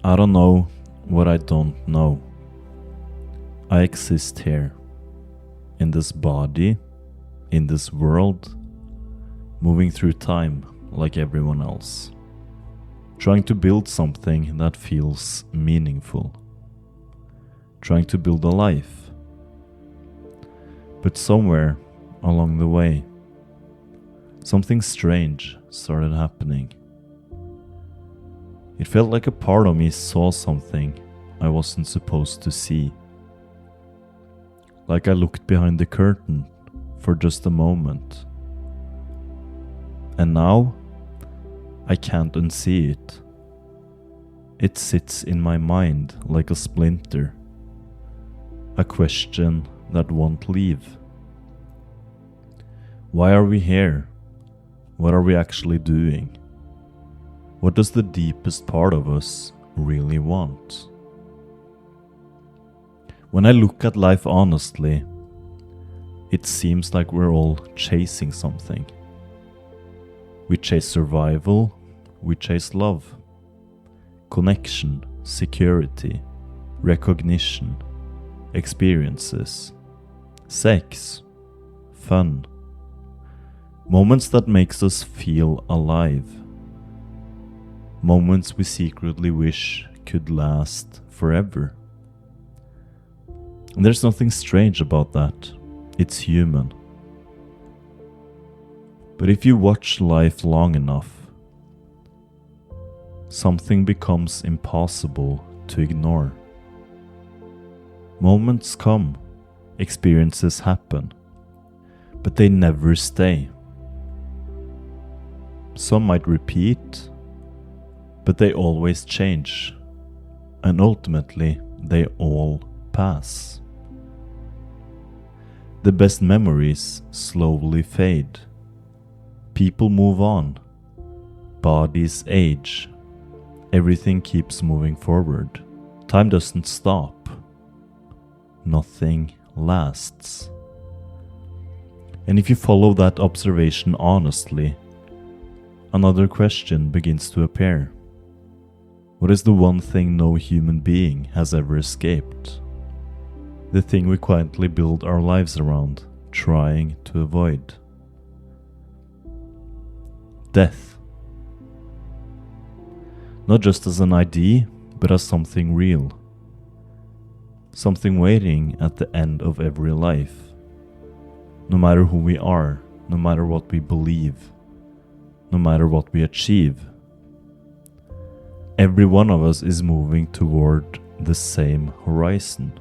I don't know what I don't know. I exist here, in this body, in this world, moving through time like everyone else, trying to build something that feels meaningful, trying to build a life. But somewhere along the way, something strange started happening. It felt like a part of me saw something I wasn't supposed to see. Like I looked behind the curtain for just a moment. And now, I can't unsee it. It sits in my mind like a splinter. A question that won't leave. Why are we here? What are we actually doing? What does the deepest part of us really want? When I look at life honestly, it seems like we're all chasing something. We chase survival, we chase love, connection, security, recognition, experiences, sex, fun, moments that makes us feel alive. Moments we secretly wish could last forever. And there's nothing strange about that. It's human. But if you watch life long enough, something becomes impossible to ignore. Moments come, experiences happen, but they never stay. Some might repeat, but they always change, and ultimately they all pass. The best memories slowly fade. People move on. Bodies age. Everything keeps moving forward. Time doesn't stop. Nothing lasts. And if you follow that observation honestly, another question begins to appear. What is the one thing no human being has ever escaped? The thing we quietly build our lives around, trying to avoid. Death. Not just as an idea, but as something real. Something waiting at the end of every life. No matter who we are, no matter what we believe, no matter what we achieve. Every one of us is moving toward the same horizon.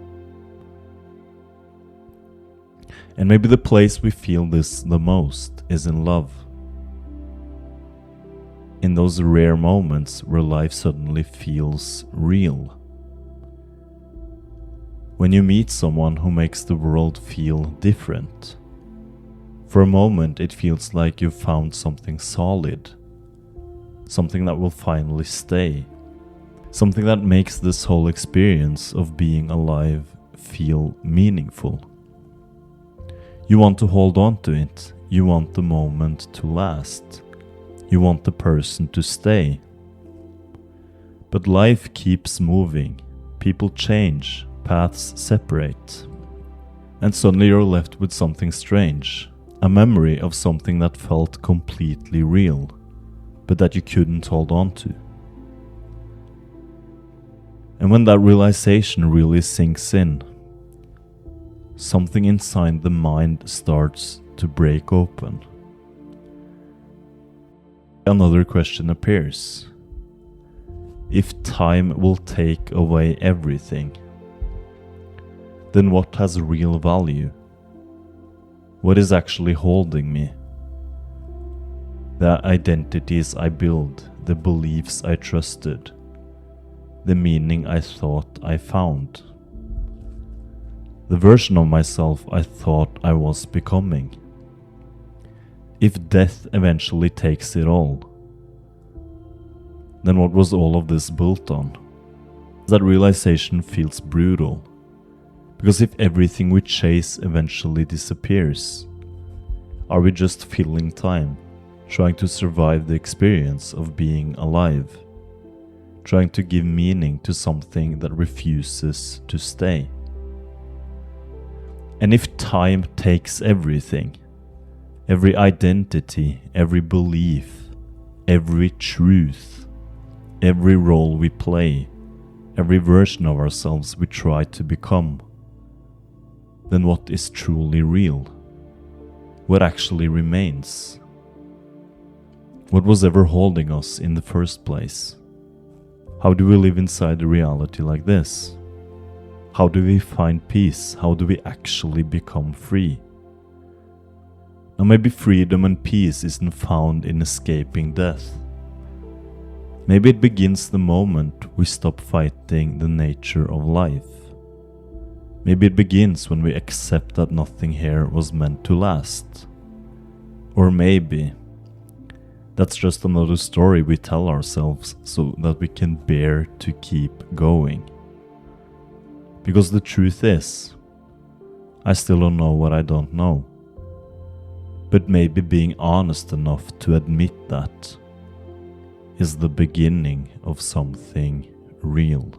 And maybe the place we feel this the most is in love. In those rare moments where life suddenly feels real. When you meet someone who makes the world feel different. For a moment it feels like you've found something solid. Something that will finally stay. Something that makes this whole experience of being alive feel meaningful. You want to hold on to it. You want the moment to last. You want the person to stay. But life keeps moving. People change. Paths separate. And suddenly you're left with something strange. A memory of something that felt completely real, but that you couldn't hold on to. And when that realization really sinks in, something inside the mind starts to break open. Another question appears. If time will take away everything, then what has real value? What is actually holding me? The identities I build, the beliefs I trusted, the meaning I thought I found, the version of myself I thought I was becoming. If death eventually takes it all, then what was all of this built on? That realization feels brutal, because if everything we chase eventually disappears, are we just filling time, trying to survive the experience of being alive? trying to give meaning to something that refuses to stay. And if time takes everything, every identity, every belief, every truth, every role we play, every version of ourselves we try to become, then what is truly real? What actually remains? What was ever holding us in the first place? How do we live inside a reality like this? How do we find peace? How do we actually become free? Now maybe freedom and peace isn't found in escaping death. Maybe it begins the moment we stop fighting the nature of life. Maybe it begins when we accept that nothing here was meant to last. Or maybe that's just another story we tell ourselves so that we can bear to keep going. Because the truth is, I still don't know what I don't know. But maybe being honest enough to admit that is the beginning of something real.